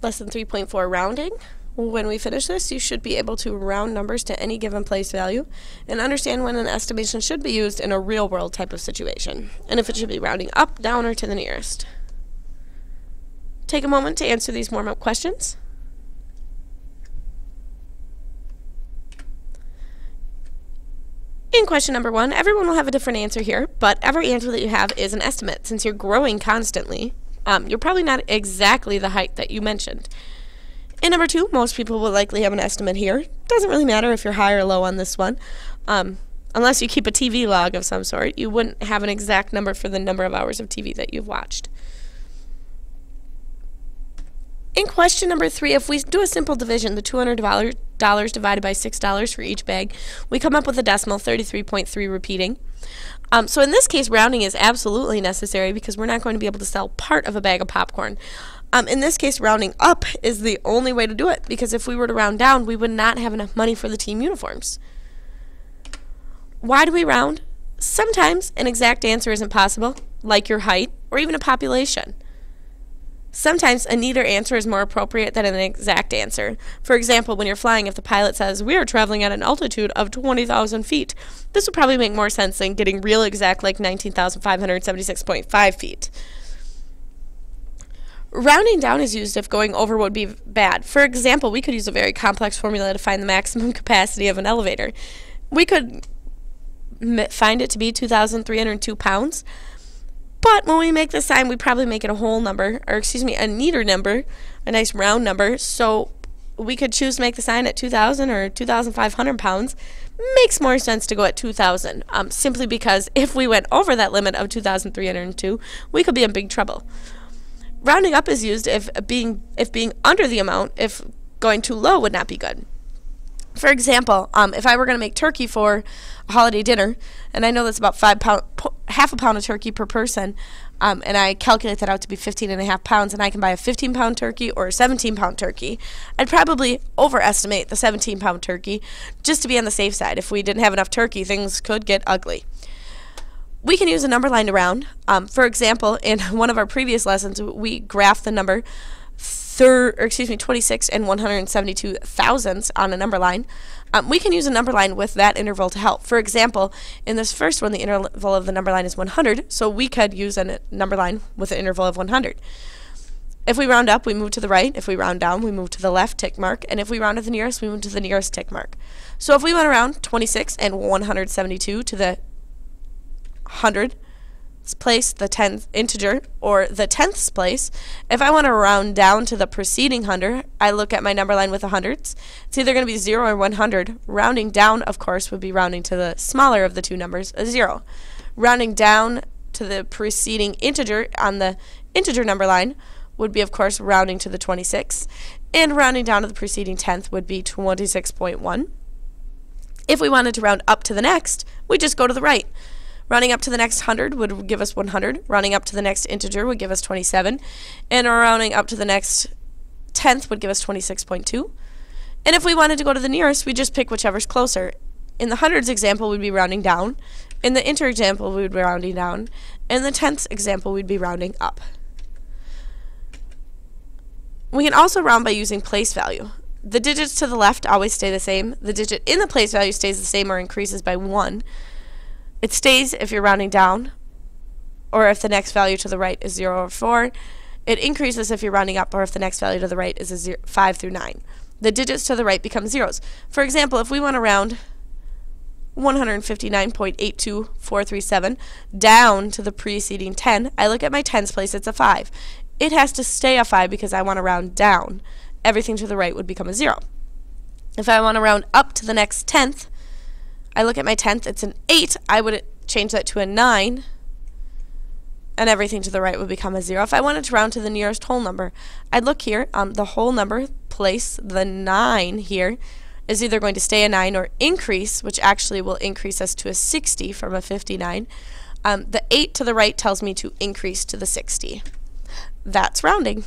Lesson 3.4, rounding. When we finish this, you should be able to round numbers to any given place value and understand when an estimation should be used in a real-world type of situation, and if it should be rounding up, down, or to the nearest. Take a moment to answer these warm-up questions. In question number 1, everyone will have a different answer here, but every answer that you have is an estimate. Since you're growing constantly, you're probably not exactly the height that you mentioned. In number 2, most people will likely have an estimate here. Doesn't really matter if you're high or low on this one. Unless you keep a TV log of some sort, you wouldn't have an exact number for the number of hours of TV that you've watched. In question number 3, if we do a simple division, the $200 divided by $6 for each bag, we come up with a decimal, 33.3 repeating. So in this case, rounding is absolutely necessary because we're not going to be able to sell part of a bag of popcorn. In this case, rounding up is the only way to do it, because if we were to round down, we would not have enough money for the team uniforms. Why do we round? Sometimes an exact answer isn't possible, like your height or even a population. Sometimes a neater answer is more appropriate than an exact answer. For example, when you're flying, if the pilot says, "We are traveling at an altitude of 20,000 feet, this would probably make more sense than getting real exact like 19,576.5 feet. Rounding down is used if going over would be bad. For example, we could use a very complex formula to find the maximum capacity of an elevator. We could find it to be 2,302 pounds. But when we make the sign, we probably make it a whole number, or excuse me, a neater number, a nice round number. So we could choose to make the sign at 2,000 or 2,500 pounds. Makes more sense to go at 2,000, simply because if we went over that limit of 2,302, we could be in big trouble. Rounding up is used if being under the amount, if going too low would not be good. For example, if I were going to make turkey for a holiday dinner, and I know that's about half a pound of turkey per person, and I calculate that out to be 15.5 pounds, and I can buy a 15-pound turkey or a 17-pound turkey, I'd probably overestimate the 17-pound turkey just to be on the safe side. If we didn't have enough turkey, things could get ugly. We can use a number line to round. For example, in one of our previous lessons, we graphed the number 26 and 172 thousandths on a number line. We can use a number line with that interval to help. For example, in this first one, the interval of the number line is 100, so we could use a number line with an interval of 100. If we round up, we move to the right. If we round down, we move to the left tick mark. And if we round to the nearest, we move to the nearest tick mark. So if we went around 26 and 172 to the 100th place, the 10th integer, or the 10th place, if I want to round down to the preceding 100, I look at my number line with the hundreds. It's either going to be 0 or 100. Rounding down, of course, would be rounding to the smaller of the two numbers, a 0. Rounding down to the preceding integer on the integer number line would be, of course, rounding to the 26. And rounding down to the preceding 10th would be 26.1. If we wanted to round up to the next, we just go to the right. Rounding up to the next 100 would give us 100. Rounding up to the next integer would give us 27. And rounding up to the next 10th would give us 26.2. And if we wanted to go to the nearest, we just pick whichever's closer. In the hundreds example, we'd be rounding down. In the inter example, we would be rounding down. In the tenths example, we'd be rounding up. We can also round by using place value. The digits to the left always stay the same. The digit in the place value stays the same or increases by 1. It stays if you're rounding down, or if the next value to the right is 0 or 4. It increases if you're rounding up, or if the next value to the right is 5 through 9. The digits to the right become zeros. For example, if we want to round 159.82437 down to the preceding 10, I look at my tens place, it's a 5. It has to stay a 5 because I want to round down. Everything to the right would become a 0. If I want to round up to the next 10th, I look at my 10th, it's an 8, I would change that to a 9, and everything to the right would become a 0. If I wanted to round to the nearest whole number, I'd look here, the whole number place, the 9 here, is either going to stay a 9 or increase, which actually will increase us to a 60 from a 59. The 8 to the right tells me to increase to the 60. That's rounding.